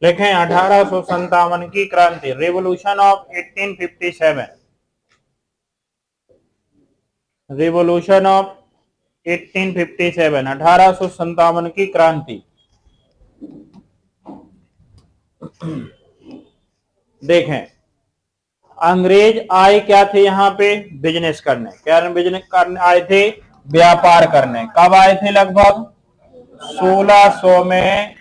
लिखें 1857 की क्रांति, रिवॉल्यूशन ऑफ 1857, रिवॉल्यूशन ऑफ 1857, 1857 की क्रांति। देखें, अंग्रेज आए क्या थे यहाँ पे? बिजनेस करने। क्या बिजनेस करने आए थे? व्यापार करने। कब आए थे? लगभग 1600 में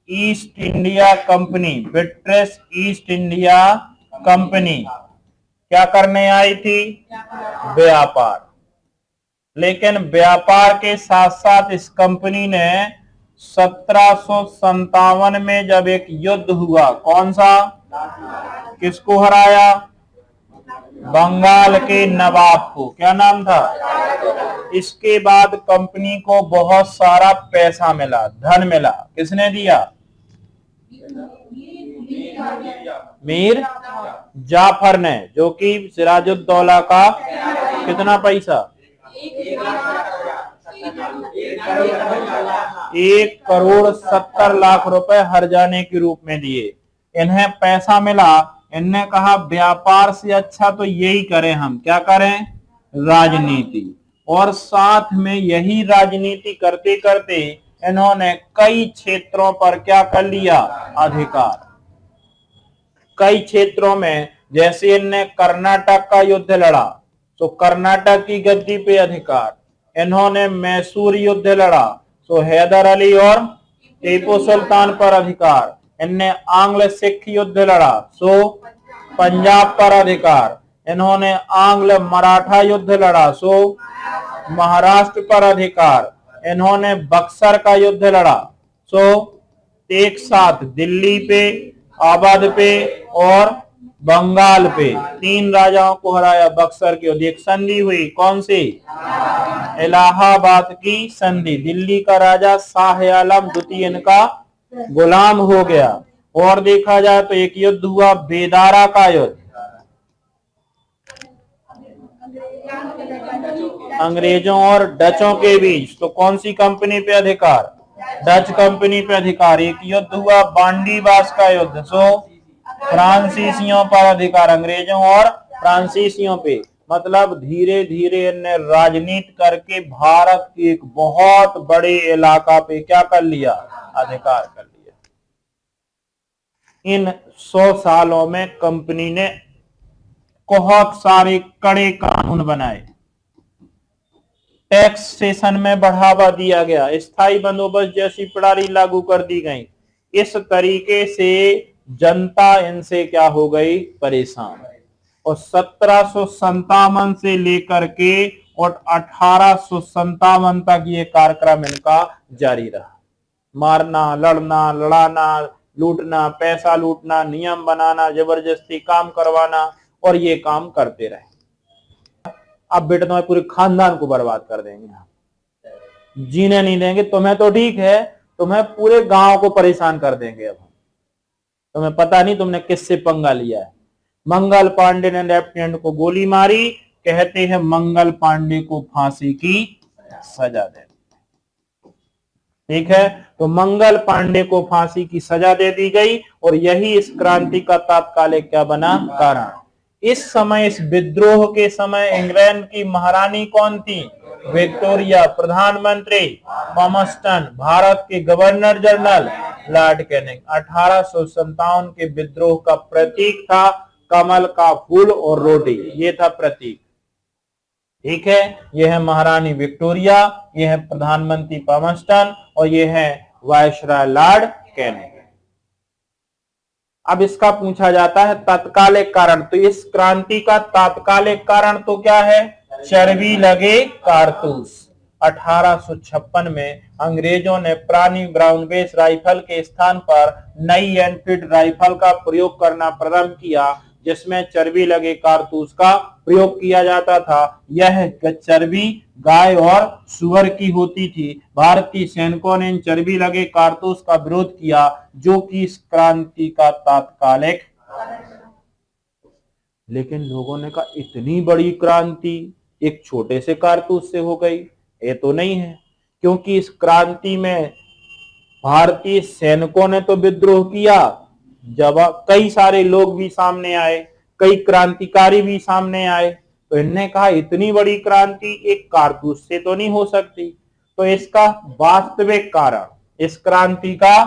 east India company, British east India company क्या करने आई थी? व्यापार। लेकिन व्यापार के साथ साथ इस कंपनी ने 1757 में जब एक युद्ध हुआ, कौन सा? किसको हराया? बंगाल के नवाब को। क्या नाम था? इसके बाद कंपनी को बहुत सारा पैसा मिला, धन मिला। किसने दिया? मीर जाफर ने, जो कि सिराजुद्दौला का कितना पैसा? 1,70,00,000 रुपए हर जाने के रूप में दिए। इन्हें पैसा मिला, इन्हें कहा व्यापार से अच्छा तो यही करें, हम क्या करें? राजनीति। और साथ में यही राजनीति करते करते इन्होंने कई क्षेत्रों पर क्या कर लिया? अधिकार। कई क्षेत्रों में, जैसे इन्हें कर्नाटक का युद्ध लड़ा तो कर्नाटक की गद्दी पे अधिकार। इन्होंने मैसूर युद्ध लड़ा तो हैदर अली और टीपू सुल्तान पर अधिकार। इनने आंग्ल सिख युद्ध लड़ा सो पंजाब पर अधिकार। इन्होंने आंग्ल मराठा युद्ध लड़ा सो महाराष्ट्र पर अधिकार। इन्होंने बक्सर का युद्ध लड़ा सो एक साथ दिल्ली पे, अवध पे और बंगाल पे 3 राजाओं को हराया। बक्सर की एक संधि हुई, कौन सी? इलाहाबाद की संधि। दिल्ली का राजा शाह आलम द्वितीय इनका गुलाम हो गया। और देखा जाए तो एक युद्ध हुआ, बेदारा का युद्ध, अंग्रेजों और डचों के बीच। तो कौन सी कंपनी पे अधिकार? डच कंपनी पे अधिकार। एक युद्ध हुआ बांडीबास का युद्ध, सो फ्रांसीसियों पर अधिकार, अंग्रेजों और फ्रांसीसियों पे। मतलब धीरे धीरे इन्हें राजनीति करके भारत के एक बहुत बड़े इलाका पे क्या कर लिया? अधिकार कर लिया। इन 100 सालों में कंपनी ने बहुत सारे कड़े कानून बनाए, टैक्सेशन में बढ़ावा दिया गया, स्थायी बंदोबस्त जैसी प्रणाली लागू कर दी गई। इस तरीके से जनता इनसे क्या हो गई? परेशान। और 1757 से लेकर के और 1857 तक ये कार्यक्रम इनका जारी रहा। मारना, लड़ना, लड़ाना, लूटना, पैसा लूटना, नियम बनाना, जबरदस्ती काम करवाना, और ये काम करते रहे। अब बेटा तुम्हारे पूरे खानदान को बर्बाद कर देंगे, जीने नहीं देंगे। तुम्हें तो ठीक है, तुम्हें पूरे गांव को परेशान कर देंगे। अब तुम्हें पता नहीं तुमने किससे पंगा लिया है। मंगल पांडे ने लेफ्टिनेंट को गोली मारी, कहते हैं मंगल पांडे को फांसी की सजा दे। ठीक है, तो मंगल पांडे को फांसी की सजा दे दी गई और यही इस क्रांति का तात्कालिक क्या बना? कारण। इस समय, इस विद्रोह के समय इंग्लैंड की महारानी कौन थी? विक्टोरिया। प्रधानमंत्री पॉमस्टन। भारत के गवर्नर जनरल लॉर्ड कैनिंग। 1857 के विद्रोह का प्रतीक था कमल का फूल और रोटी, ये था प्रतीक। ठीक है, यह है महारानी विक्टोरिया, यह है प्रधानमंत्री पॉमस्टन और यह है वायसराय लॉर्ड कैनिंग। अब इसका पूछा जाता है तात्कालिक कारण। तो इस क्रांति का तात्कालिक कारण तो क्या है? चर्बी लगे कारतूस। 1856 में अंग्रेजों ने पुरानी ब्राउन बेस राइफल के स्थान पर नई एनफील्ड राइफल का प्रयोग करना प्रारंभ किया, जिसमें चर्बी लगे कारतूस का प्रयोग किया जाता था। यह चर्बी गाय और सुअर की होती थी। भारतीय सैनिकों ने इन चर्बी लगे कारतूस का विरोध किया, जो कि इस क्रांति का तात्कालिक। लेकिन लोगों ने कहा इतनी बड़ी क्रांति एक छोटे से कारतूस से हो गई, ये तो नहीं है। क्योंकि इस क्रांति में भारतीय सैनिकों ने तो विद्रोह किया, जब कई सारे लोग भी सामने आए, कई क्रांतिकारी भी सामने आए, तो इनने कहा इतनी बड़ी क्रांति एक कारतूस से तो नहीं हो सकती। तो इसका वास्तविक कारण, इस क्रांति का,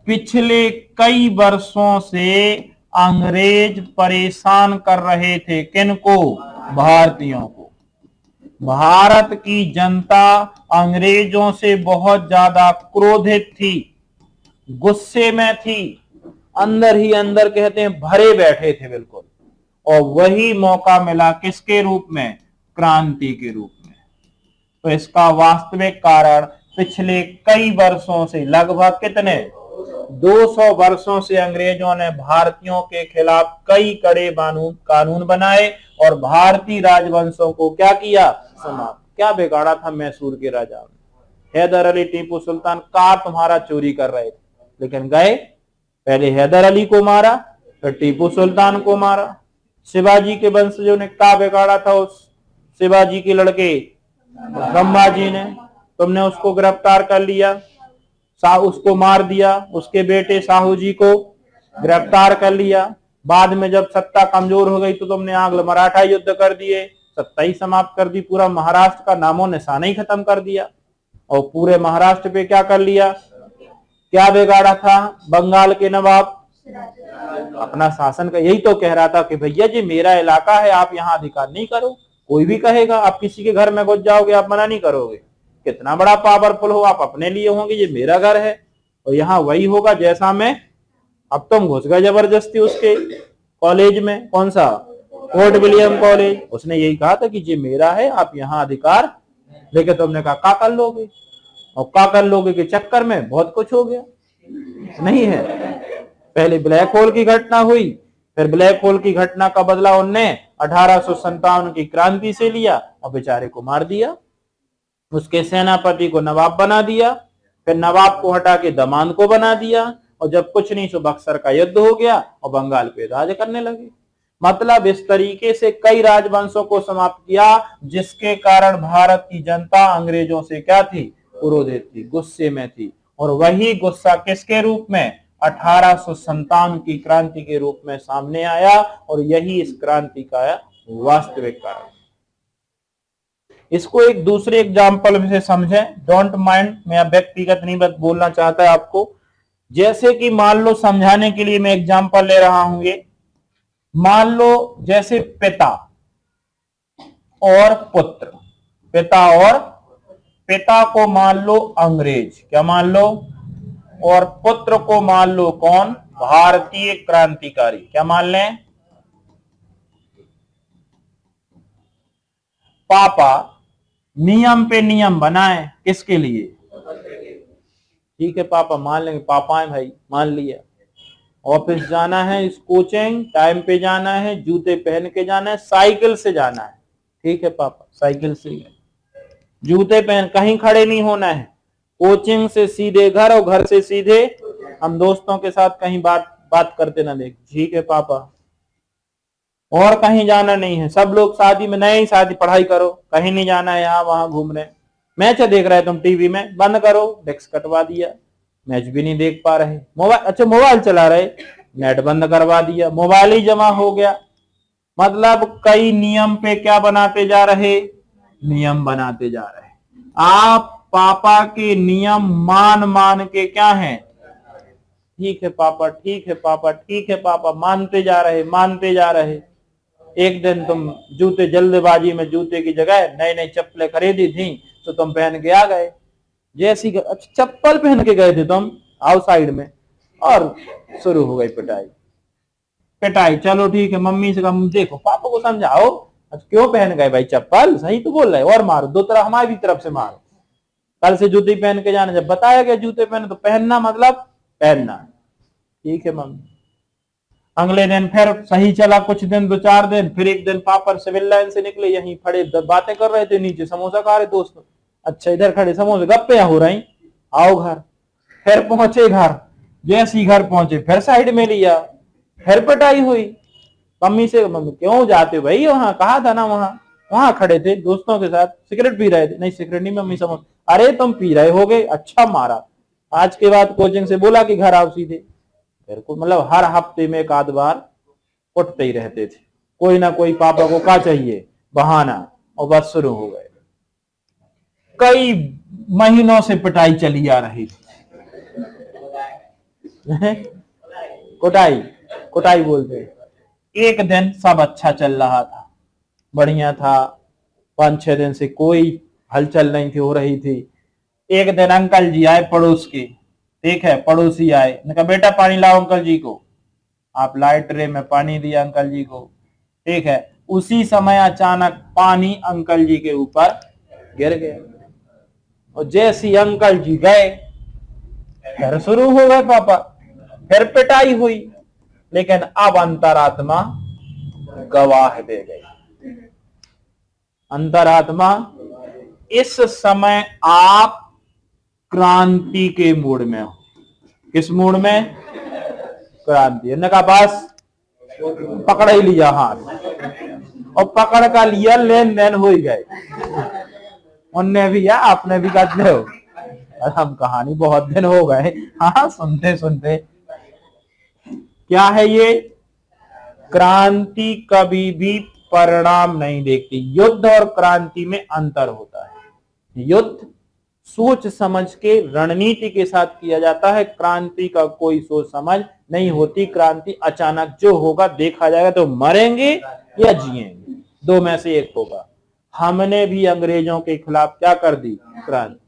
पिछले कई वर्षों से अंग्रेज परेशान कर रहे थे किनको? भारतीयों को। भारत की जनता अंग्रेजों से बहुत ज्यादा क्रोधित थी, गुस्से में थी, अंदर ही अंदर कहते हैं भरे बैठे थे बिल्कुल। और वही मौका मिला किसके रूप में? क्रांति के रूप में। तो इसका वास्तविक कारण पिछले कई वर्षों से, लगभग कितने, 200 वर्षों से अंग्रेजों ने भारतीयों के खिलाफ कई कड़े कानून बनाए और भारतीय राजवंशों को क्या किया? समाप्त। क्या बिगाड़ा था मैसूर के राजा ने? हैदर अली, टीपू सुल्तान कार तुम्हारा चोरी कर रहे थे, लेकिन गए, पहले हैदर अली को मारा, फिर टीपू सुल्तान को मारा। शिवाजी के वंशजों ने क्या बिगाड़ा था? उस शिवाजी के लड़के ब्रह्माजी ने, तुमने उसको गिरफ्तार कर लिया, उसको मार दिया, उसके बेटे साहू जी को गिरफ्तार कर लिया। बाद में जब सत्ता कमजोर हो गई तो तुमने आंग्ल मराठा युद्ध कर दिए, सत्ता ही समाप्त कर दी, पूरा महाराष्ट्र का नामो निशाना ही खत्म कर दिया। और पूरे महाराष्ट्र पे क्या कर लिया? क्या बिगाड़ा था? बंगाल के नवाब अपना शासन का, यही तो कह रहा था कि भैया जी मेरा इलाका है, आप यहाँ अधिकार नहीं करो। कोई भी कहेगा, आप किसी के घर में घुस जाओगे, आप मना नहीं करोगे, कितना बड़ा पावरफुल हो, आप अपने लिए होंगे, ये मेरा घर है और यहाँ वही होगा जैसा मैं। अब तुम घुस गए जबरदस्ती उसके कॉलेज में, कौन सा? Fort William college. उसने यही कहा था कि ये मेरा है, आप यहाँ अधिकार, लेकिन तुमने कहा का कर लोगे, और का कर लोगे के चक्कर में बहुत कुछ हो गया। नहीं है, पहले ब्लैक होल की घटना हुई, फिर ब्लैक होल की घटना का बदला उनने 1857 की क्रांति से लिया और बेचारे को मार दिया, उसके सेनापति को नवाब बना दिया, फिर नवाब को हटा के दमान को बना दिया, और जब कुछ नहीं तो बक्सर का युद्ध हो गया और बंगाल पे राज करने लगे। मतलब इस तरीके से कई राजवंशों को समाप्त किया, जिसके कारण भारत की जनता अंग्रेजों से क्या थी? क्रोधित थी, गुस्से में थी। और वही गुस्सा किसके रूप में? 1857 की क्रांति के रूप में सामने आया, और यही इस क्रांति का वास्तविक कारण। इसको एक दूसरे एग्जाम्पल से समझें, डोंट माइंड, मैं व्यक्तिगत नहीं बोलना चाहता आपको। जैसे कि मान लो, समझाने के लिए मैं एग्जाम्पल ले रहा हूं, ये मान लो जैसे पिता और पुत्र, पिता को मान लो अंग्रेज, क्या मान लो, और पुत्र को मान लो कौन? भारतीय क्रांतिकारी, क्या मान लें? पापा नियम पे नियम बनाए, किसके लिए? ठीक है पापा, मान लेंगे, पापा है भाई, मान लिया। ऑफिस जाना है, इस कोचिंग टाइम पे जाना है, जूते पहन के जाना है, साइकिल से जाना है, ठीक है पापा, साइकिल से, जूते पहन, कहीं खड़े नहीं होना है, कोचिंग से सीधे घर और घर से सीधे हम दोस्तों के साथ कहीं बात करते ना देख, ठीक है पापा। और कहीं जाना नहीं है, सब लोग शादी में, नहीं शादी, पढ़ाई करो, कहीं नहीं जाना है, यहाँ वहां घूम रहे, मैच देख रहे तुम टीवी में, बंद करो, डेस्क कटवा दिया, मैच भी नहीं देख पा रहे, मोबाइल, अच्छा मोबाइल चला रहे, नेट बंद करवा दिया, मोबाइल ही जमा हो गया। मतलब कई नियम पे क्या बनाते जा रहे? नियम बनाते जा रहे। आप पापा के नियम मान मान के क्या हैं? ठीक है पापा, ठीक है पापा, ठीक है पापा, मानते जा रहे, मानते जा रहे। एक दिन तुम जूते, जल्दबाजी में जूते की जगह नई नई चप्पलें खरीदी थी तो तुम पहन के आ गए, जैसी अच्छा चप्पल पहन के गए थे तुम आउटसाइड में, और शुरू हो गई पिटाई। पिटाई, चलो ठीक है, मम्मी से कहा देखो पापा को समझाओ, अच्छा क्यों पहन गए भाई चप्पल, सही तो बोल रहे, और मारो, दो तरफ, हमारी भी तरफ से मारो, कल से जूते पहन के जाना, जब बताया गया जूते पहने तो पहनना, मतलब पहनना, ठीक है मम्मी। अगले दिन फिर सही चला, कुछ दिन, 2-4 दिन, फिर एक दिन पापा सिविल लाइन से निकले, यहीं खड़े बातें कर रहे थे, नीचे समोसा खा रहे दोस्त, अच्छा इधर खड़े समोसे गप्पे हो रही, आओ घर, फिर पहुंचे घर, जैसे ही घर पहुंचे फिर साइड में लिया, फिर पिटाई हुई मम्मी से, मम्मी क्यों जाते भाई वहां, कहा था ना वहां खड़े थे दोस्तों के साथ, सिगरेट पी रहे थे, नहीं सिगरेट नहीं मम्मी, समोसा, अरे तुम पी रहे होगे, अच्छा मारा, आज के बाद कोचिंग से बोला कि घर आओ सीधे, फिर को मतलब हर हफ्ते में एक आध बार उठते ही रहते थे, कोई ना कोई पापा को क्या चाहिए, बहाना, और बस शुरू हो गए। कई महीनों से पिटाई चली आ रही थी। कुटाई, कुटाई बोलते। एक दिन सब अच्छा चल रहा था, बढ़िया था, 5-6 दिन से कोई हलचल नहीं थी हो रही थी। एक दिन अंकल जी आए पड़ोस के, ठीक है, पड़ोसी आए, ने कहा बेटा पानी लाओ अंकल जी को। आप लाए, ट्रे में पानी दिया अंकल जी को, ठीक है। उसी समय अचानक पानी अंकल जी के ऊपर गिर गया, और जैसे ही अंकल जी गए फिर शुरू हो गए पापा, फिर पिटाई हुई। लेकिन अब अंतरात्मा गवाह दे गई। अंतरात्मा, इस समय आप क्रांति के मूड में हो। किस मूड में? क्रांति। ने कहा बस पकड़ ही लिया हाथ, और पकड़ का लिया, लेन देन हो ही गए। उनने भी या आपने भी कहते हो, हम कहानी बहुत दिन हो गए, हाँ सुनते सुनते। क्या है ये? क्रांति कभी भी परिणाम नहीं देखती। युद्ध और क्रांति में अंतर होता है। युद्ध सोच समझ के रणनीति के साथ किया जाता है, क्रांति का कोई सोच समझ नहीं होती। क्रांति अचानक जो होगा देखा जाएगा, तो मरेंगे या जिएंगे, दो में से एक होगा। हमने भी अंग्रेजों के खिलाफ क्या कर दी? क्रांति।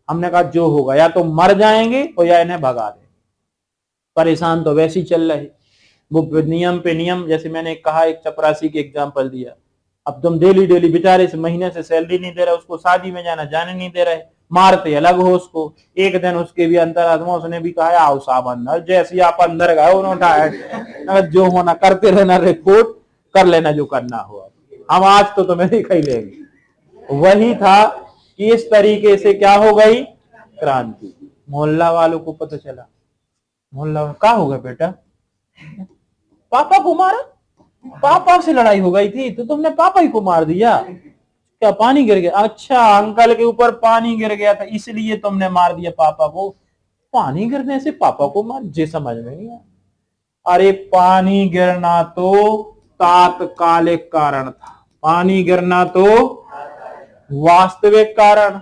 हमने कहा जो होगा या तो मर जाएंगे और या इन्हें भगा दें। परेशान तो वैसे ही चल रहे, वो नियम पे नियम। जैसे मैंने कहा, एक चपरासी की एग्जांपल दिया, अब तुम डेली डेली बेचारे से महीने से सैलरी नहीं दे रहे, उसको शादी में जाने नहीं दे रहे, मारते अलग हो उसको। एक दिन उसके भी अंतरात्मा, उसने भी कहा आओ साहब अंदर। जैसे ही आप अंदर गए, उन्होंने उठाया, जो होना करते रहना, रिपोर्ट कर लेना जो करना हो, हम आज तो तुम्हें दिखा ही लेंगे। वही था कि इस तरीके से क्या हो गई? क्रांति। मोहल्ला वालों को पता चला, मोहल्ला क्या हो गया बेटा? पापा को मारा, पापा से लड़ाई हो गई थी तो तुमने पापा ही को मार दिया? क्या पानी गिर गया? अच्छा, अंकल के ऊपर पानी गिर गया था इसलिए तुमने मार दिया पापा को। पानी गिरने से पापा को मार, जे समझ में नहीं आया। अरे पानी गिरना तो तात्कालिक कारण था, पानी गिरना तो वास्तविक कारण।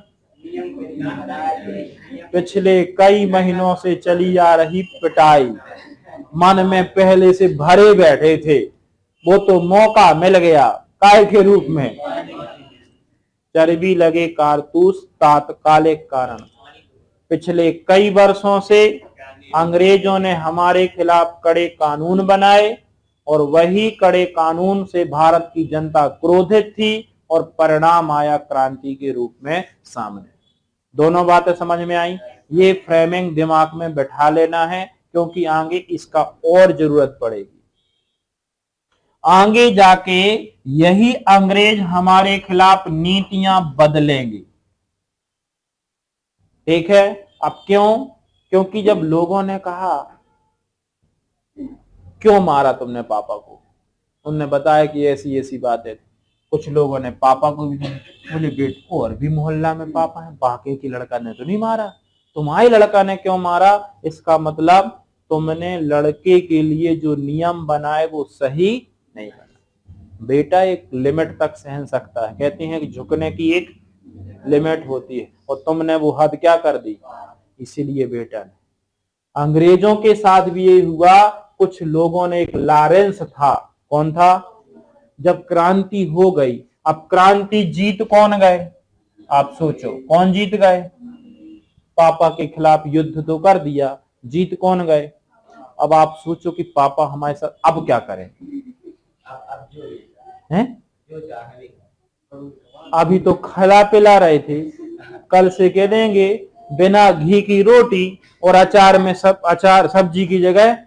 पिछले कई महीनों से चली आ रही पिटाई मन में पहले से भरे बैठे थे, वो तो मौका मिल गया काय के रूप में। चर्बी लगे कारतूस तात्कालिक कारण। पिछले कई वर्षों से अंग्रेजों ने हमारे खिलाफ कड़े कानून बनाए, और वही कड़े कानून से भारत की जनता क्रोधित थी, और परिणाम आया क्रांति के रूप में सामने। दोनों बातें समझ में आई? ये फ्रेमिंग दिमाग में बैठा लेना है, क्योंकि आगे इसका और जरूरत पड़ेगी। आगे जाके यही अंग्रेज हमारे खिलाफ नीतियां बदलेंगे, ठीक है? अब क्यों? क्योंकि जब लोगों ने कहा क्यों मारा तुमने पापा को, उन्होंने बताया कि ऐसी ऐसी बातें थी। कुछ लोगों ने पापा को भी बोले, बेट और भी मोहल्ला में पापा है, बाकी की लड़का ने तो नहीं मारा, तुम्हारे लड़का ने क्यों मारा? इसका मतलब तुमने लड़के के लिए जो नियम बनाए वो सही नहीं बना। बेटा एक लिमिट तक सहन सकता है, कहते हैं कि झुकने की एक लिमिट होती है, और तुमने वो हद क्या कर दी। इसीलिए बेटा ने, अंग्रेजों के साथ भी यही हुआ। कुछ लोगों ने, एक लॉरेंस था, कौन था? जब क्रांति हो गई, अब क्रांति जीत कौन गए? आप सोचो, कौन जीत गए? पापा के खिलाफ युद्ध तो कर दिया, जीत कौन गए? अब आप सोचो कि पापा हमारे साथ अब क्या करें? हैं? अभी तो खिला पिला रहे थे, कल से कह देंगे बिना घी की रोटी और अचार में सब अचार सब्जी की जगह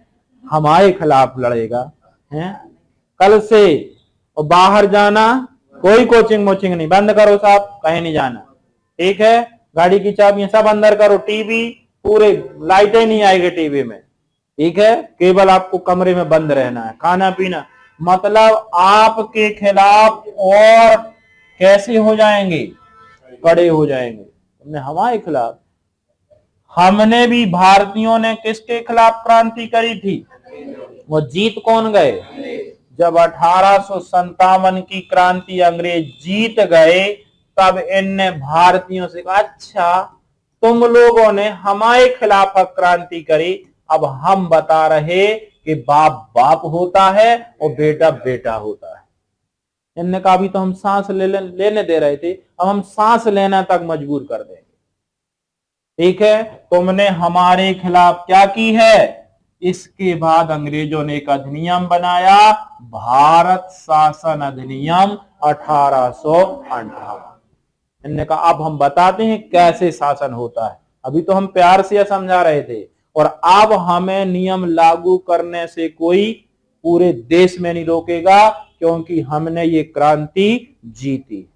हमारे खिलाफ लड़ेगा, हैं? कल से और बाहर जाना कोई कोचिंग मोचिंग नहीं, बंद करो साहब, कहीं नहीं जाना, ठीक है? गाड़ी की चाबियां सब अंदर करो, टीवी पूरे लाइटें नहीं आएगी टीवी में, ठीक है? केवल आपको कमरे में बंद रहना है, खाना पीना। मतलब आपके खिलाफ और कैसे हो जाएंगे? कड़े हो जाएंगे। तुमने हमारे खिलाफ, हमने भी, भारतीयों ने किसके खिलाफ क्रांति करी थी? वो जीत कौन गए? जब 1857 की क्रांति अंग्रेज जीत गए, तब इनने भारतीयों से कहा, अच्छा तुम लोगों ने हमारे खिलाफ क्रांति करी, अब हम बता रहे कि बाप बाप होता है और बेटा बेटा होता है। इनने कहा अभी तो हम सांस लेने दे रहे थे, अब हम सांस लेना तक मजबूर कर देंगे। ठीक है, तुमने हमारे खिलाफ क्या की है? इसके बाद अंग्रेजों ने एक अधिनियम बनाया, भारत शासन अधिनियम 1858। इन्होंने कहा अब हम बताते हैं कैसे शासन होता है। अभी तो हम प्यार से समझा रहे थे, और अब हमें नियम लागू करने से कोई पूरे देश में नहीं रोकेगा, क्योंकि हमने ये क्रांति जीती।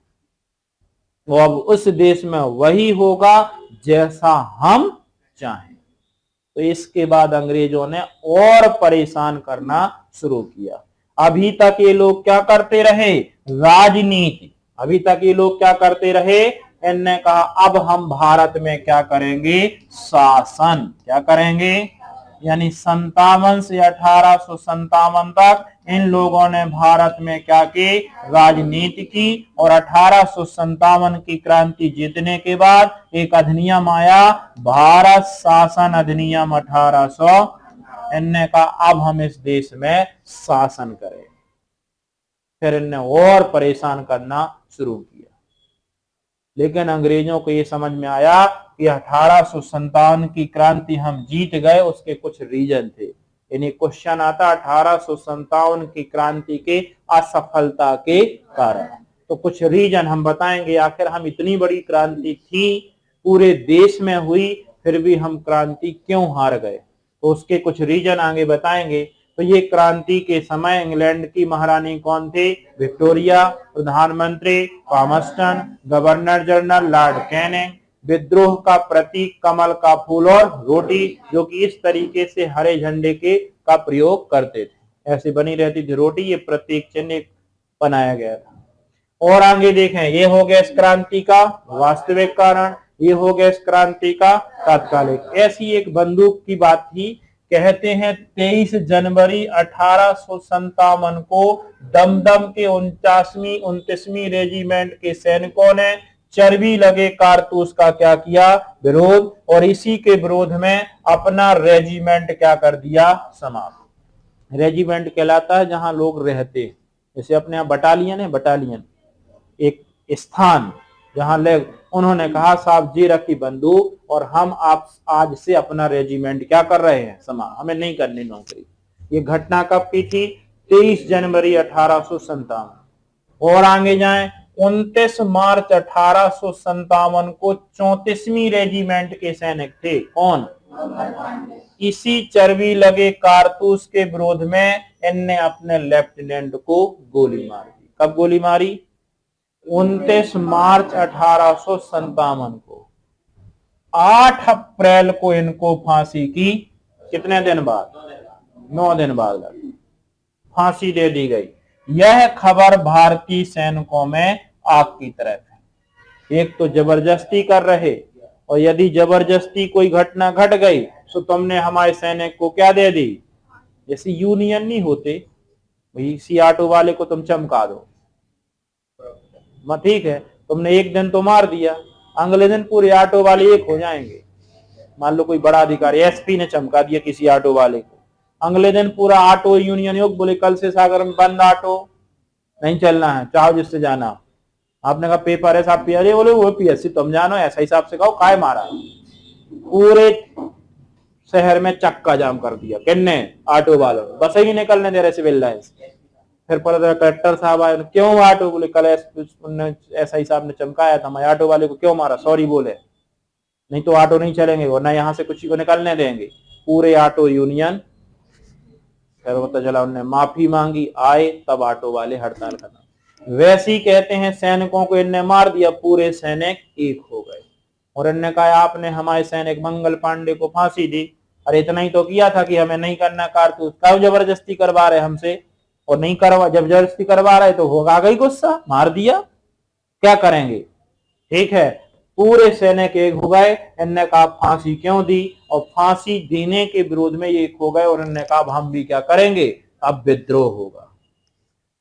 वो अब उस देश में वही होगा जैसा हम चाहें। तो इसके बाद अंग्रेजों ने और परेशान करना शुरू किया। अभी तक ये लोग क्या करते रहे? राजनीति। अभी तक ये लोग क्या करते रहे? इनने कहा अब हम भारत में क्या करेंगे? शासन। क्या करेंगे? यानी 57 से 1857 तक इन लोगों ने भारत में क्या की? राजनीति की। और 1857 की क्रांति जीतने के बाद एक अधिनियम आया, भारत शासन अधिनियम 1800। इनने कहा अब हम इस देश में शासन करें। फिर इनने और परेशान करना शुरू किया। लेकिन अंग्रेजों को यह समझ में आया कि 1857 की क्रांति हम जीत गए, उसके कुछ रीजन थे। यानी क्वेश्चन आता 1857 की क्रांति के असफलता के कारण, तो कुछ रीजन हम बताएंगे। आखिर हम इतनी बड़ी क्रांति थी, पूरे देश में हुई, फिर भी हम क्रांति क्यों हार गए, तो उसके कुछ रीजन आगे बताएंगे। तो ये क्रांति के समय इंग्लैंड की महारानी कौन थे? विक्टोरिया। प्रधानमंत्री Palmerston. Governor general Lord Canning. विद्रोह का प्रतीक कमल का फूल और रोटी, जो कि इस तरीके से हरे झंडे के का प्रयोग करते थे, ऐसे बनी रहती थी रोटी, ये प्रतीक चिन्ह बनाया गया था। और आगे देखें, ये हो गया इस क्रांति का वास्तविक कारण, ये हो गया इस क्रांति का तात्कालिक। ऐसी एक बंदूक की बात थी। कहते हैं 23 जनवरी 1857 को दमदम के 29वीं रेजिमेंट के सैनिकों ने चर्बी लगे कारतूस का क्या किया? विरोध। और इसी के विरोध में अपना रेजिमेंट क्या कर दिया? समाप्त। रेजिमेंट कहलाता है जहां लोग रहते, जैसे अपने यहाँ बटालियन है, बटालियन एक स्थान जहां लोग, उन्होंने कहा साहब जी रखी बंदूक और हम आप आज से अपना रेजिमेंट क्या कर रहे हैं? समाप्त, हमें नहीं करनी नौकरी। ये घटना कब की थी? 23 जनवरी 1857। और आगे जाएं, 29 मार्च 1857 को 34वीं रेजिमेंट के सैनिक थे। कौन? इसी चर्बी लगे कारतूस के विरोध में इनने अपने लेफ्टिनेंट को गोली मार दी। कब गोली मारी? 29 मार्च 1857 को। 8 अप्रैल को इनको फांसी की। कितने दिन बाद? 9 दिन बाद फांसी दे दी गई। यह खबर भारतीय सैनिकों में आग की तरह है। एक तो जबरदस्ती कर रहे, और यदि जबरदस्ती कोई घटना घट गई तो तुमने हमारे सैनिक को क्या दे दी? जैसे यूनियन नहीं होते, इसी ऑटो वाले को तुम चमका दो, ठीक है, तुमने एक दिन तो मार दिया, अगले दिन पूरे ऑटो वाले एक हो जाएंगे। मान लो कोई बड़ा अधिकारी एसपी ने चमका दिया किसी ऑटो वाले को, अगले दिन पूरा ऑटो यूनियन योग बोले कल से सागर में बंद, ऑटो नहीं चलना है, चाहो जिससे जाना। आपने कहा पेपर है साहब, अरे बोले वो पीएससी, तुम जानो, ऐसा हिसाब से कहो काय मारा। पूरे शहर में चक्का जाम कर दिया, किन्ने? ऑटो वालों, बस ही निकलने दे रहे सिविल लाइन से। फिर पता कलेक्टर साहब आए, क्यों ऑटो? बोले कल ऐसा ही साहब ने चमकाया था, मैं ऑटो वाले को क्यों मारा? सॉरी बोले, नहीं तो ऑटो नहीं चलेंगे, वरना यहां से कुछ को निकलने देंगे। पूरे ऑटो यूनियन, फिर पता चला उन्होंने माफी मांगी, आए तब ऑटो वाले हड़ताल करना। वैसे ही कहते हैं सैनिकों को इनने मार दिया, पूरे सैनिक एक हो गए। और इनने कहा आपने हमारे सैनिक मंगल पांडे को फांसी दी। अरे इतना ही तो किया था कि हमें नहीं करना कारतूस, कब जबरदस्ती करवा रहे हमसे? और नहीं करवा, जब जबरदस्ती करवा रहे तो होगा गई गुस्सा, मार दिया, क्या करेंगे? ठीक है, पूरे सैनिक एक हो गए। इनने कहा फांसी क्यों दी, और फांसी देने के विरोध में ये एक हो गए, और इनने कहा हम भी क्या करेंगे, अब विद्रोह होगा।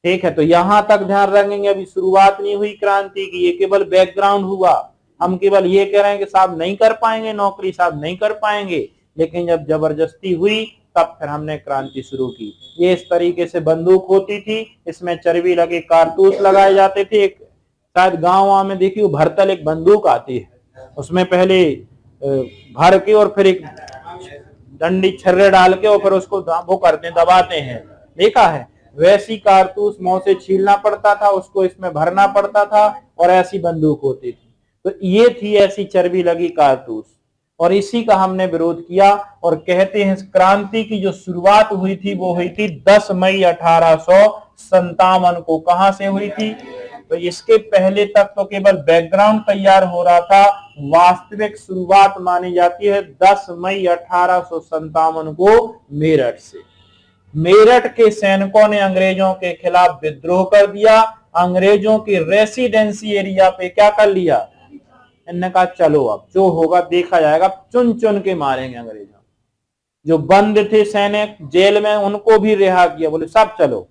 ठीक है, तो यहां तक ध्यान रखेंगे। अभी शुरुआत नहीं हुई क्रांति की, ये केवल बैकग्राउंड हुआ। हम केवल ये कह रहे हैं कि साहब नहीं कर पाएंगे नौकरी, साहब नहीं कर पाएंगे, लेकिन जब जबरदस्ती हुई तब फिर हमने क्रांति शुरू की। ये इस तरीके से बंदूक होती थी, इसमें चर्बी लगे कारतूस लगाए जाते थे। एक शायद गांव में देखिए भरतल एक बंदूक आती है, उसमें पहले भर के और फिर एक डंडी छर्रे डाल के और फिर उसको वो करते हैं, दबाते हैं, देखा है। वैसी कारतूस मुंह से छीलना पड़ता था, उसको इसमें भरना पड़ता था, और ऐसी बंदूक होती थी। तो ये थी ऐसी चर्बी लगी कारतूस, और इसी का हमने विरोध किया। और कहते हैं क्रांति की जो शुरुआत हुई थी वो हुई थी 10 मई 1857 को। कहां से हुई थी, तो इसके पहले तक तो केवल बैकग्राउंड तैयार हो रहा था। वास्तविक शुरुआत मानी जाती है 10 मई 1857 को मेरठ से। मेरठ के सैनिकों ने अंग्रेजों के खिलाफ विद्रोह कर दिया। अंग्रेजों के रेसिडेंसी एरिया पे क्या कर लिया, इन्होंने कहा चलो अब जो होगा देखा जाएगा, चुन चुन के मारेंगे अंग्रेजों। जो बंद थे सैनिक जेल में उनको भी रिहा किया, बोले सब चलो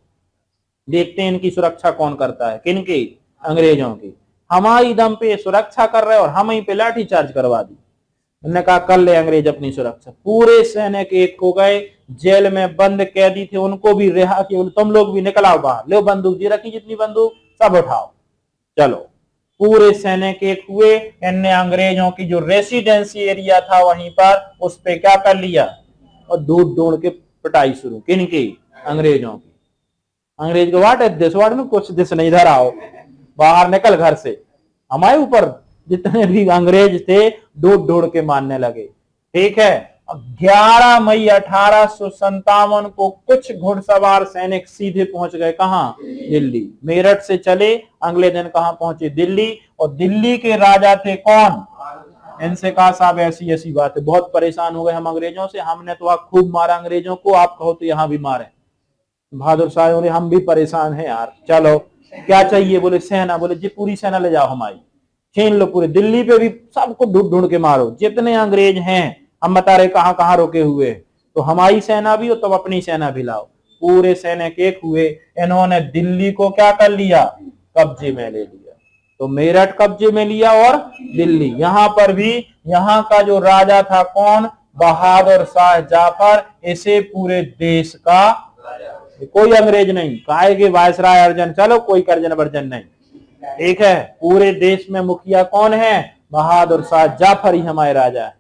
देखते हैं इनकी सुरक्षा कौन करता है, किनकी, अंग्रेजों की। हमारी दम पे सुरक्षा कर रहे और हम ही पे लाठी चार्ज करवा दी। उन्होंने कहा कर ले अंग्रेज अपनी सुरक्षा। पूरे सैनिक एक हो गए, जेल में बंद कैदी थे उनको भी रिहा किया, तुम लोग भी निकल आओ बाहर, लो बंदूक जी रखी जितनी बंदूक सब उठाओ, चलो। पूरे सैनिक एक हुए। इनने अंग्रेजों की जो रेसिडेंसी एरिया था वहीं पर उस पे क्या कर लिया, और ढूंढ ढूंढ के पिटाई शुरू, किनकी, अंग्रेजों की। अंग्रेज को वाट दिस वाट में कुछ दिस नहीं, इधर आओ, बाहर निकल घर से। हमारे ऊपर जितने भी अंग्रेज थे ढूंढ ढूंढ के मारने लगे। ठीक है, 11 मई 1857 को कुछ घुड़सवार सैनिक सीधे पहुंच गए कहां, दिल्ली। मेरठ से चले, अगले दिन कहां पहुंचे, दिल्ली। और दिल्ली के राजा थे कौन, इनसे कहा साहब ऐसी ऐसी बात है, बहुत परेशान हो गए हम अंग्रेजों से, हमने तो खूब मारा अंग्रेजों को, आप कहो तो यहां भी मारे। बहादुर शाह बोले हम भी परेशान हैं यार, चलो क्या चाहिए, बोले सेना। बोले जी पूरी सेना ले जाओ हमारी, छीन लो पूरे दिल्ली पे भी, सबको ढूंढ ढूंढ के मारो, जितने अंग्रेज हैं हम बता रहे कहां कहां रुके हुए, तो हमारी सेना भी हो तब अपनी सेना भी लाओ। पूरे सैनिक एक हुए, इन्होंने दिल्ली को क्या कर लिया, कब्जे में ले लिया। तो मेरठ कब्जे में लिया और दिल्ली। यहां पर भी यहाँ का जो राजा था कौन, बहादुर शाह जाफर, इसे पूरे देश का कोई अंग्रेज नहीं, काहे के वायसराय अर्जन, चलो कोई कर्जन वर्जन नहीं। ठीक है, पूरे देश में मुखिया कौन है, बहादुर शाह जाफर ही हमारे राजा है।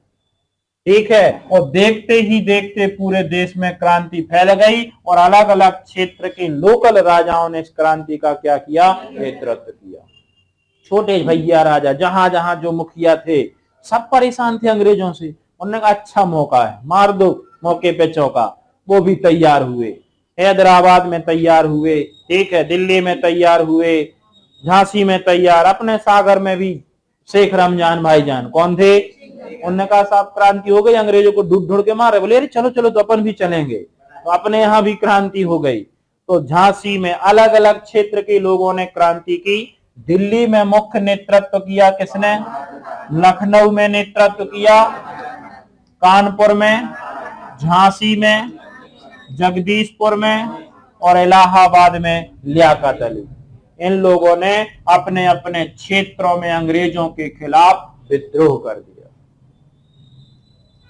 ठीक है, और देखते ही देखते पूरे देश में क्रांति फैल गई, और अलग अलग क्षेत्र के लोकल राजाओं ने इस क्रांति का क्या किया, नेतृत्व किया। छोटे भैया राजा जहां जहां जो मुखिया थे सब परेशान थे अंग्रेजों से, उन्होंने कहा अच्छा मौका है, मार दो मौके पे चौका। वो भी तैयार हुए, हैदराबाद में तैयार हुए, ठीक है, दिल्ली में तैयार हुए, झांसी में तैयार, अपने सागर में भी शेख रमजान भाईजान कौन थे, उन्होंने कहा साहब क्रांति हो गई, अंग्रेजों को ढूंढ ढूंढ के मारे, बोले अरे चलो चलो तो अपन भी चलेंगे। तो अपने यहाँ भी क्रांति हो गई। तो झांसी में अलग अलग क्षेत्र के लोगों ने क्रांति की। दिल्ली में मुख्य नेतृत्व किया किसने, लखनऊ में नेतृत्व किया, कानपुर में, झांसी में, जगदीशपुर में, और इलाहाबाद में लियाकत अली। इन लोगों ने अपने अपने क्षेत्रों में अंग्रेजों के खिलाफ विद्रोह कर दिया।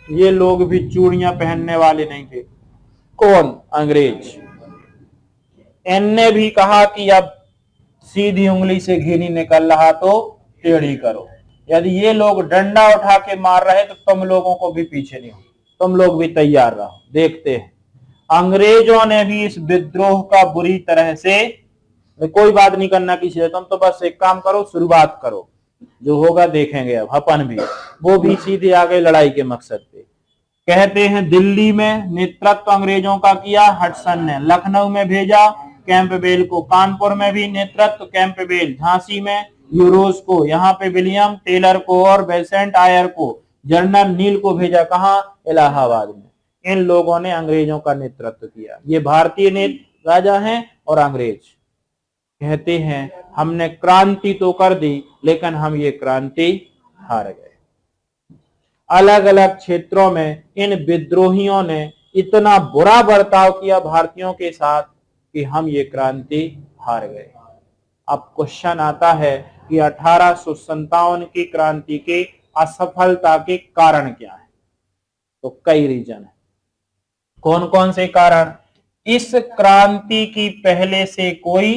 ये लोग भी चूड़ियां पहनने वाले नहीं थे, कौन, अंग्रेज। इनने भी कहा कि अब सीधी उंगली से घी नहीं निकल रहा तो टेढ़ी करो, यदि ये लोग डंडा उठा के मार रहे तो तुम लोगों को भी पीछे नहीं हो, तुम लोग भी तैयार रहो, देखते हैं। अंग्रेजों ने भी इस विद्रोह का बुरी तरह से, कोई बात नहीं करना किसी से, तुम तो बस एक काम करो, शुरुआत करो, जो होगा देखेंगे, अब अपन भी, वो भी सीधे आ गए लड़ाई के मकसद पे। कहते हैं दिल्ली में नेतृत्व अंग्रेजों का किया हडसन ने, लखनऊ में भेजा कैंपबेल को, कानपुर में भी नेतृत्व कैंपबेल, झांसी में यूरोज को, यहाँ पे विलियम टेलर को और बेसेंट आयर को, जनरल नील को भेजा कहाँ, इलाहाबाद में। इन लोगों ने अंग्रेजों का नेतृत्व किया। ये भारतीय राजा हैं और अंग्रेज। कहते हैं हमने क्रांति तो कर दी लेकिन हम ये क्रांति हार गए। अलग अलग क्षेत्रों में इन विद्रोहियों ने इतना बुरा बर्ताव किया भारतीयों के साथ कि हम ये क्रांति हार गए। अब क्वेश्चन आता है कि 1857 की क्रांति के असफलता के कारण क्या है? तो कई रीजन है। कौन कौन से कारण? इस क्रांति की पहले से कोई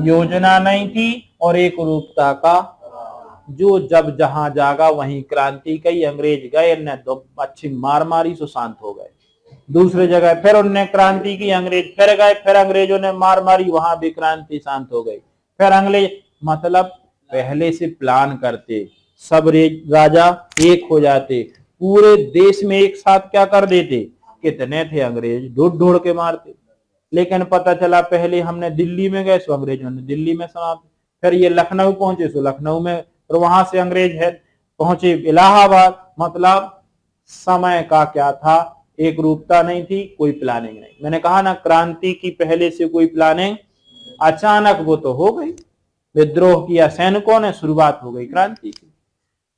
योजना नहीं थी और एक रूपता का जो जब जहां जागा वहीं क्रांति कई। अंग्रेज गए ने दो अच्छी मार मारी सो शांत हो गए। दूसरे जगह फिर उनने क्रांति की, अंग्रेज फिर गए, फिर अंग्रेजों ने मार मारी, वहां भी क्रांति शांत हो गई। फिर अंग्रेज मतलब पहले से प्लान करते, सब राजा एक हो जाते, पूरे देश में एक साथ क्या कर देते। कितने थे अंग्रेज, ढूंढ ढूंढ के मारते। लेकिन पता चला पहले हमने दिल्ली में गए सो अंग्रेजों ने दिल्ली में समाप्त, फिर ये लखनऊ पहुंचे सो लखनऊ में, और वहां से अंग्रेज है पहुंचे इलाहाबाद। मतलब समय का क्या था, एक रूपता नहीं थी, कोई प्लानिंग नहीं। मैंने कहा ना क्रांति की पहले से कोई प्लानिंग, अचानक वो तो हो गई, विद्रोह किया सैनिकों ने, शुरुआत हो गई क्रांति की।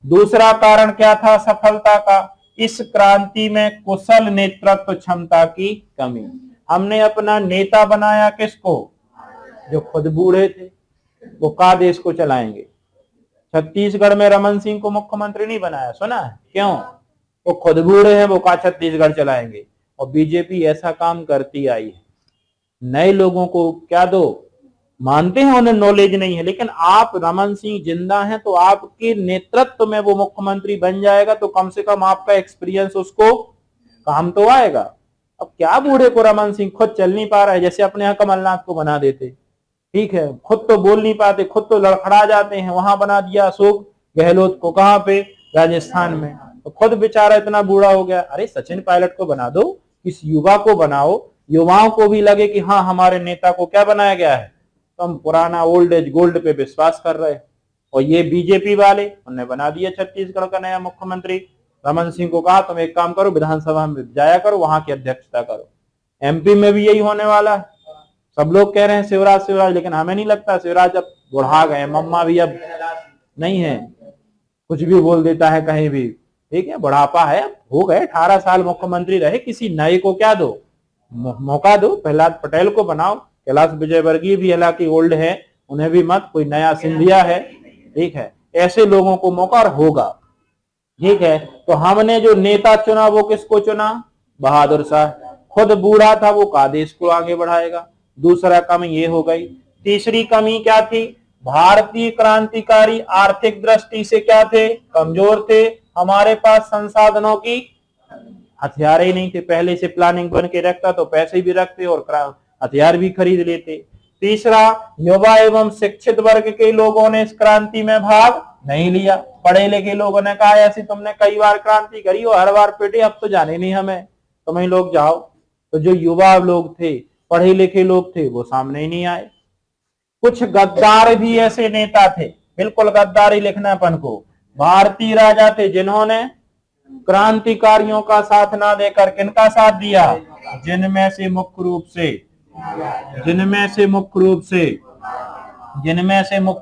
दूसरा कारण क्या था सफलता का? इस क्रांति में कुशल नेतृत्व क्षमता की कमी। हमने अपना नेता बनाया किसको? जो खुद बूढ़े थे, वो का देश को चलाएंगे। छत्तीसगढ़ में रमन सिंह को मुख्यमंत्री नहीं बनाया, सुना है क्यों? वो खुद बूढ़े हैं, वो का छत्तीसगढ़ चलाएंगे। और बीजेपी ऐसा काम करती आई है। नए लोगों को क्या दो, मानते हैं उन्हें नॉलेज नहीं है, लेकिन आप रमन सिंह जिंदा हैं तो आपके नेतृत्व में वो मुख्यमंत्री बन जाएगा, तो कम से कम आपका एक्सपीरियंस उसको काम तो आएगा। अब क्या बूढ़े को रमन सिंह खुद चल नहीं पा रहा है, जैसे अपने यहाँ कमलनाथ को बना देते, ठीक है, खुद तो बोल नहीं पाते, खुद तो लड़खड़ा जाते हैं, वहां बना दिया अशोक गहलोत को, कहां पे? राजस्थान में। तो खुद बेचारा इतना बूढ़ा हो गया। अरे सचिन पायलट को बना दो, किस युवा को बनाओ, युवाओं को भी लगे कि हाँ हमारे नेता को क्या बनाया गया है, तो हम पुराना ओल्ड एज गोल्ड पे विश्वास कर रहे हैं। और ये बीजेपी वाले उन्होंने बना दिया छत्तीसगढ़ का नया मुख्यमंत्री। रमन सिंह को कहा तुम एक काम करो, विधानसभा में जाया करो, वहां की अध्यक्षता करो। एमपी में भी यही होने वाला है। सब लोग कह रहे हैं शिवराज शिवराज, लेकिन हमें नहीं लगता, शिवराज अब बुढ़ा गए, मम्मा भी अब नहीं है, कुछ भी बोल देता है कहीं भी, ठीक है, बुढ़ापा है, हो गए 18 साल मुख्यमंत्री रहे, किसी नए को क्या दो, मौका दो। प्रहलाद पटेल को बनाओ, कैलाश विजयवर्गीय भी हालांकि ओल्ड है, उन्हें भी मत, कोई नया सिंधिया है, ठीक है, ऐसे लोगों को मौका होगा, ठीक है। तो हमने जो नेता चुना वो किसको चुना? बहादुर शाह। खुद बूढ़ा था, वो का देश को आगे बढ़ाएगा। दूसरा कमी ये हो गई। तीसरी कमी क्या थी? भारतीय क्रांतिकारी आर्थिक दृष्टि से क्या थे? कमजोर थे। हमारे पास संसाधनों की हथियार ही नहीं थे। पहले से प्लानिंग बन के रखता तो पैसे भी रखते और हथियार भी खरीद लेते। तीसरा, युवा एवं शिक्षित वर्ग के लोगों ने इस क्रांति में भाग नहीं लिया। पढ़े लिखे लोगों ने कहा ऐसी तुमने कई बार क्रांति करी और हर बार पिटे, अब तो जाने नहीं हमें, तुम ही लोग जाओ। तो जो युवा लोग थे, पढ़े लिखे लोग थे, वो सामने ही नहीं आए। कुछ गद्दार भी ऐसे नेता थे, बिल्कुल गद्दारी लिखना अपन को, भारतीय राजा थे जिन्होंने क्रांतिकारियों का साथ ना देकर किनका साथ दिया? जिनमें से मुख्य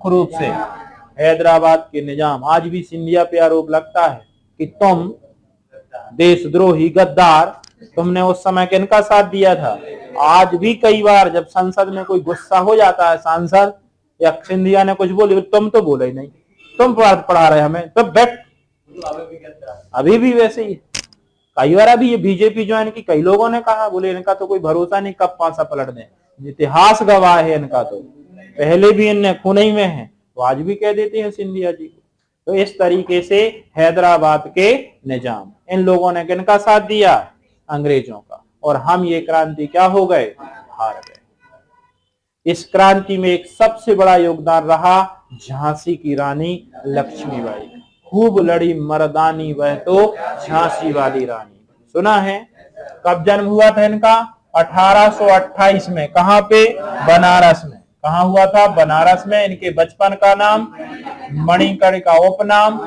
रूप से हैदराबाद के निजाम। आज भी सिंधिया पे आरोप लगता है कि तुम देशद्रोही गद्दार, तुमने उस समय किनका साथ दिया था। आज भी कई बार जब संसद में कोई गुस्सा हो जाता है, सांसद या सिंधिया ने कुछ बोली, तुम तो बोले ही नहीं, तुम पढ़ा रहे हमें, तो बैठ। अभी भी वैसे ही कई बार अभी ये बीजेपी ज्वाइन की, कई लोगों ने कहा, बोले इनका तो कोई भरोसा नहीं, कब पांसा पलट दें, इतिहास गवाह है इनका, तो पहले भी इनने खून ही में है, तो आज भी कह देते हैं सिंधिया जी को। तो इस तरीके से हैदराबाद के निजाम, इन लोगों ने किनका साथ दिया? अंग्रेजों का। और हम ये क्रांति क्या हो गए? हार गए। इस क्रांति में एक सबसे बड़ा योगदान रहा झांसी की रानी लक्ष्मीबाई। खूब लड़ी मर्दानी वह तो झांसी वाली रानी। सुना है? कब जन्म हुआ था इनका? 1828 में। कहां पे? बनारस में। कहां हुआ था? बनारस में। इनके बचपन का नाम मणिकर्ण का उपनाम।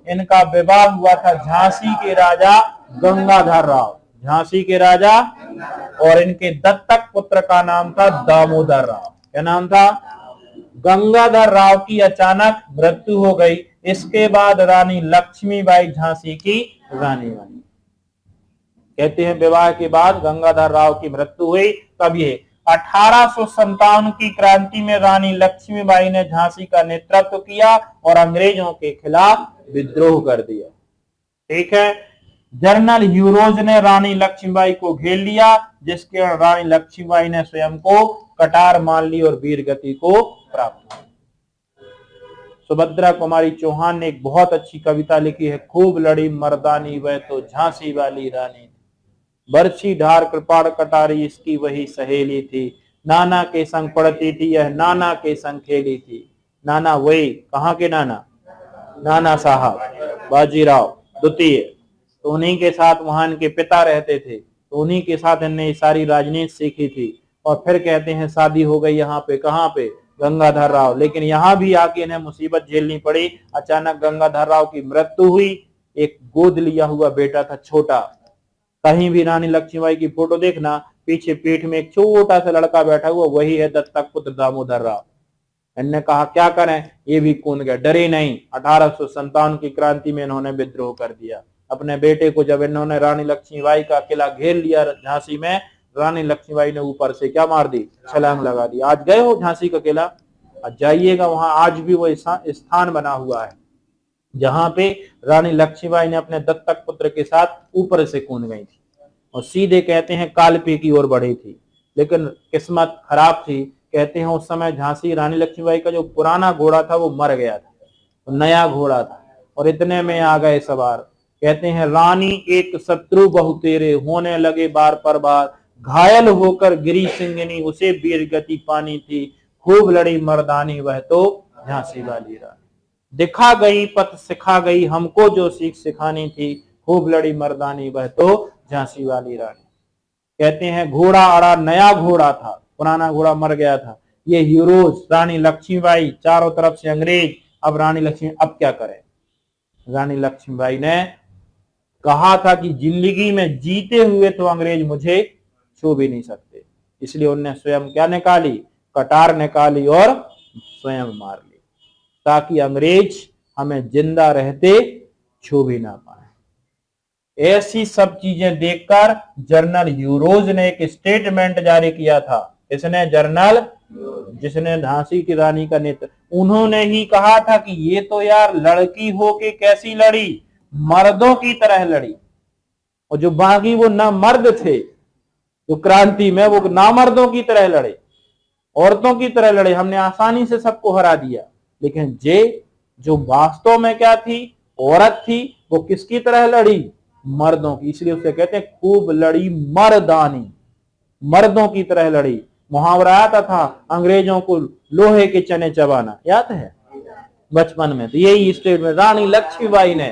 इनका विवाह हुआ था झांसी के राजा गंगाधर राव, झांसी के राजा, और इनके दत्तक पुत्र का नाम था दामोदर राव। क्या नाम था? गंगाधर राव की अचानक मृत्यु हो गई, इसके बाद रानी लक्ष्मीबाई झांसी की रानी बनी। कहते हैं विवाह के बाद गंगाधर राव की मृत्यु हुई। तब ये 1857 की क्रांति में रानी लक्ष्मीबाई ने झांसी का नेतृत्व किया और अंग्रेजों के खिलाफ विद्रोह कर दिया। ठीक है। जनरल ह्यूरोज ने रानी लक्ष्मीबाई को घेर लिया, जिसके रानी लक्ष्मीबाई ने स्वयं को कटार मान ली और वीर गति को प्राप्त हुई। सुभद्रा कुमारी चौहान ने एक बहुत अच्छी कविता लिखी है, खूब लड़ी मर्दानी वह तो झांसी वाली रानी, बरछी ढार कृपाण कटारी इसकी वही सहेली थी, नाना के संग पढ़ती थी यह नाना के संग खेली थी। नाना वही कहाँ के नाना? नाना साहब बाजीराव द्वितीय, तो उन्हीं के साथ वहां इनके पिता रहते थे, तो उन्हीं के साथ इन्हें सारी राजनीति सीखी थी। और फिर कहते हैं शादी हो गई यहाँ पे, कहाँ पे? गंगाधर राव। लेकिन यहाँ भी आके इन्हें मुसीबत झेलनी पड़ी। अचानक गंगाधर राव की मृत्यु हुई। एक गोद लिया हुआ बेटा था छोटा। कहीं भी रानी लक्ष्मीबाई की फोटो देखना, पीछे पीठ में एक छोटा सा लड़का बैठा हुआ, वही है दत्तक पुत्र दामोदर राव। इन्होंने कहा क्या करें, ये भी कूद गए, डरे नहीं। 1857 की क्रांति में इन्होंने विद्रोह कर दिया। अपने बेटे को जब इन्होंने रानी लक्ष्मीबाई का किला घेर लिया झांसी में, रानी लक्ष्मीबाई ने ऊपर से क्या मार दी? छलांग लगा दी। आज गए हो झांसी का किला? आज जाइएगा, वहां आज भी वो स्थान बना हुआ है जहां पे रानी लक्ष्मीबाई ने अपने दत्तक पुत्र के साथ ऊपर से कूद गई थी और सीधे कहते हैं कालपे की ओर बढ़ी थी। लेकिन किस्मत खराब थी। कहते हैं उस समय झांसी रानी लक्ष्मीबाई का जो पुराना घोड़ा था वो मर गया था, तो नया घोड़ा था और इतने में आ गए सवार। कहते हैं रानी एक शत्रु बहु तेरे, होने लगे बार पर बार, घायल होकर गिरी सिंगनी उसे वीर गति पानी थी, खूब लड़ी मर्दानी वह तो झांसी वाली रानी, दिखा गई पथ सिखा गई हमको जो सीख सिखानी थी, खूब लड़ी मर्दानी वह तो झांसी वाली रानी। कहते हैं घोड़ा अड़ा, नया घोड़ा था, पुराना घोड़ा मर गया था। ये हीरोज रानी लक्ष्मीबाई, चारों तरफ से अंग्रेज। अब रानी लक्ष्मी अब क्या करें? रानी लक्ष्मीबाई ने कहा था कि जिंदगी में जीते हुए तो अंग्रेज मुझे छू भी नहीं सकते, इसलिए उन्होंने स्वयं क्या निकाली? कटार निकाली और स्वयं मार ली, ताकि अंग्रेज हमें जिंदा रहते छू भी ना पाए। ऐसी सब चीजें देखकर जनरल ह्यूरोज ने एक स्टेटमेंट जारी किया था। इसने जनरल जिसने झांसी की रानी का नेतृत्व, उन्होंने ही कहा था कि ये तो यार लड़की हो के कैसी लड़ी, मर्दों की तरह लड़ी। और जो बाकी वो ना मर्द थे जो क्रांति में, वो ना मर्दों की तरह लड़े, औरतों की तरह लड़े। हमने आसानी से सबको हरा दिया। लेकिन जो वास्तव में क्या थी? औरत थी। वो किसकी तरह लड़ी? मर्दों की। इसलिए उसे कहते हैं खूब लड़ी मर्दानी, मर्दों की तरह लड़ी। मुहावरा आता था अंग्रेजों को लोहे के चने चबाना, याद है बचपन में? तो यही स्टेट में रानी लक्ष्मीबाई ने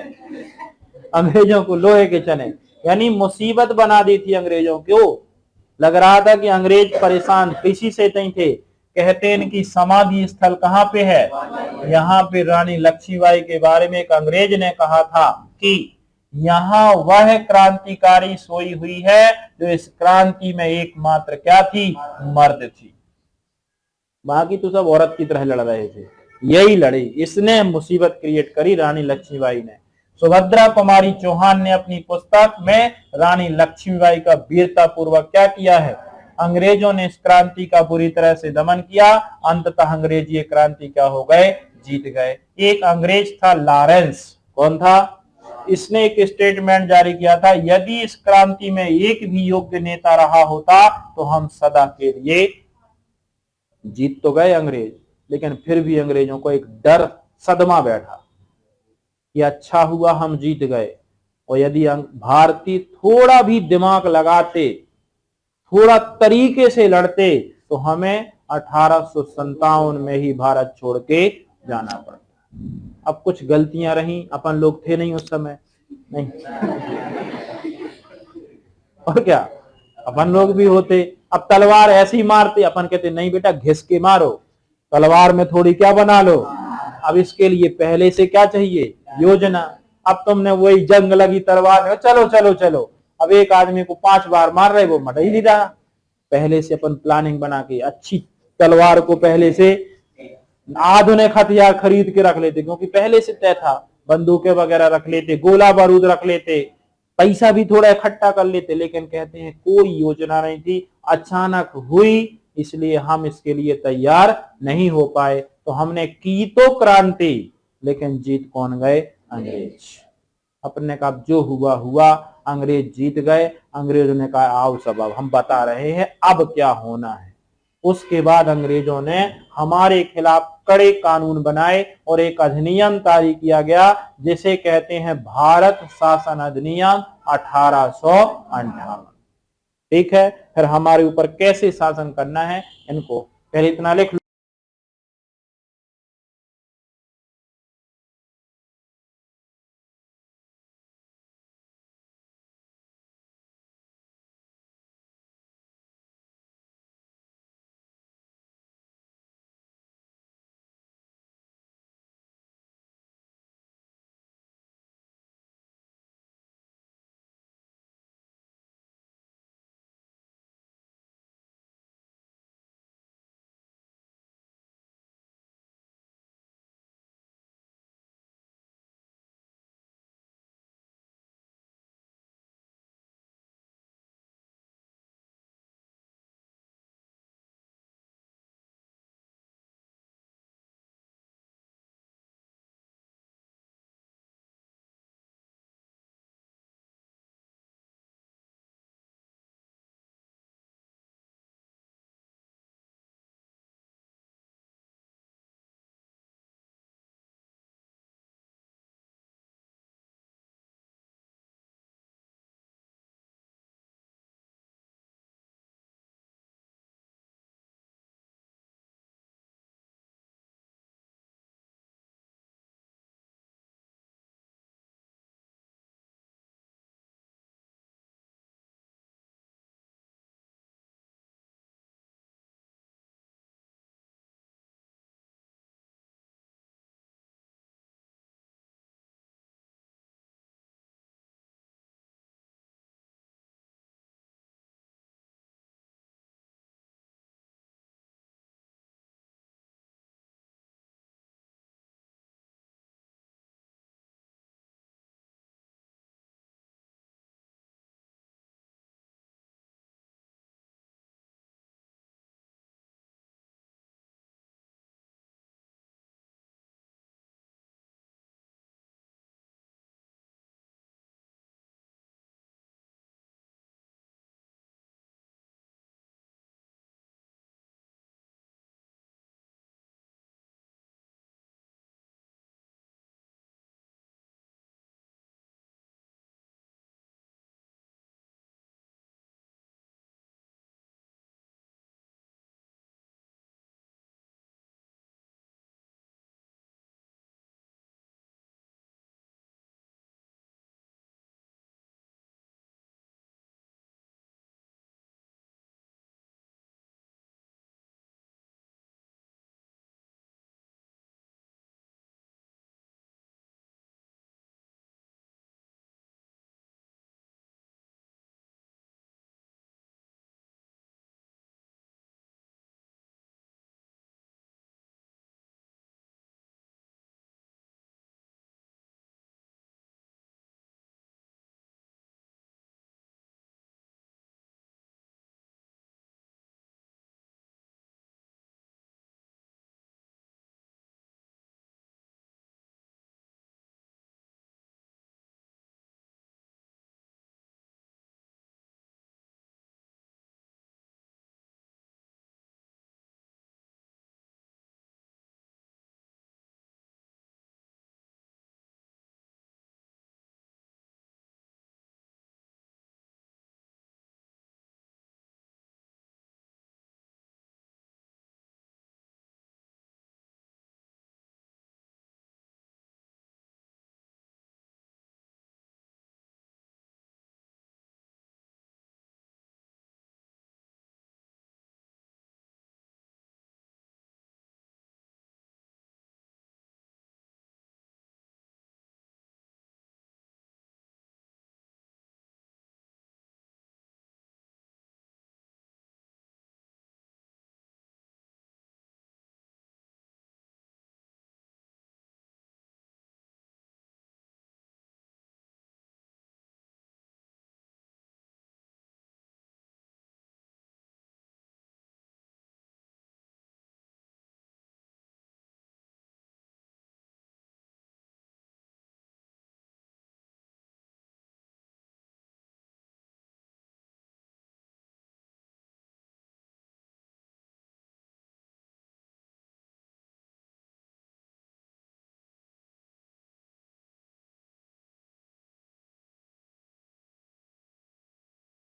अंग्रेजों को लोहे के चने, यानी मुसीबत बना दी थी अंग्रेजों को। लग रहा था कि अंग्रेज परेशान किसी से नहीं थे। कहते हैं इनकी समाधि स्थल कहाँ पे है? यहाँ पे रानी लक्ष्मीबाई के बारे में एक अंग्रेज ने कहा था कि यहाँ वह क्रांतिकारी सोई हुई है जो इस क्रांति में एकमात्र क्या थी? मर्द थी। बाकी तो सब औरत की तरह लड़ रहे थे। यही लड़ी, इसने मुसीबत क्रिएट करी रानी लक्ष्मीबाई ने। सुभद्रा कुमारी चौहान ने अपनी पुस्तक में रानी लक्ष्मीबाई का वीरता पूर्वक क्या किया है? अंग्रेजों ने इस क्रांति का बुरी तरह से दमन किया। अंततः अंग्रेज ये क्रांति क्या हो गए? जीत गए। एक अंग्रेज था लॉरेंस। कौन था? इसने एक स्टेटमेंट जारी किया था, यदि इस क्रांति में एक भी योग्य नेता रहा होता तो हम सदा के लिए, जीत तो गए अंग्रेज, लेकिन फिर भी अंग्रेजों को एक डर सदमा बैठा कि अच्छा हुआ हम जीत गए। और यदि भारतीय थोड़ा भी दिमाग लगाते, थोड़ा तरीके से लड़ते, तो हमें 1857 में ही भारत छोड़ के जाना पड़ता। अब कुछ गलतियां रही, अपन लोग थे नहीं उस समय, नहीं और क्या, अपन लोग भी होते। अब तलवार ऐसी मारते, अपन कहते नहीं बेटा घिस के मारो, तलवार में थोड़ी क्या बना लो। अब इसके लिए पहले से क्या चाहिए? योजना। अब तुमने वही जंग लगी तलवार में, चलो चलो चलो, अब एक आदमी को 5 बार मार रहे, वो मर ही नहीं रहा। पहले से अपन प्लानिंग बना के अच्छी तलवार को पहले से आधुनिक हथियार खरीद के रख लेते, क्योंकि पहले से तय था, बंदूकें वगैरह रख लेते, गोला बारूद रख लेते, पैसा भी थोड़ा इकट्ठा कर लेते। लेकिन कहते हैं कोई योजना नहीं थी, अचानक हुई, इसलिए हम इसके लिए तैयार नहीं हो पाए। तो हमने की तो क्रांति, लेकिन जीत कौन गए? अंग्रेज। अपने का जो हुआ हुआ, अंग्रेज जीत गए। अंग्रेजों ने कहा आओ सब अब हम बता रहे हैं अब क्या होना है। उसके बाद अंग्रेजों ने हमारे खिलाफ कड़े कानून बनाए और एक अधिनियम जारी किया गया जिसे कहते हैं भारत शासन अधिनियम 1858। ठीक है, फिर हमारे ऊपर कैसे शासन करना है, इनको पहले इतना लिख लो।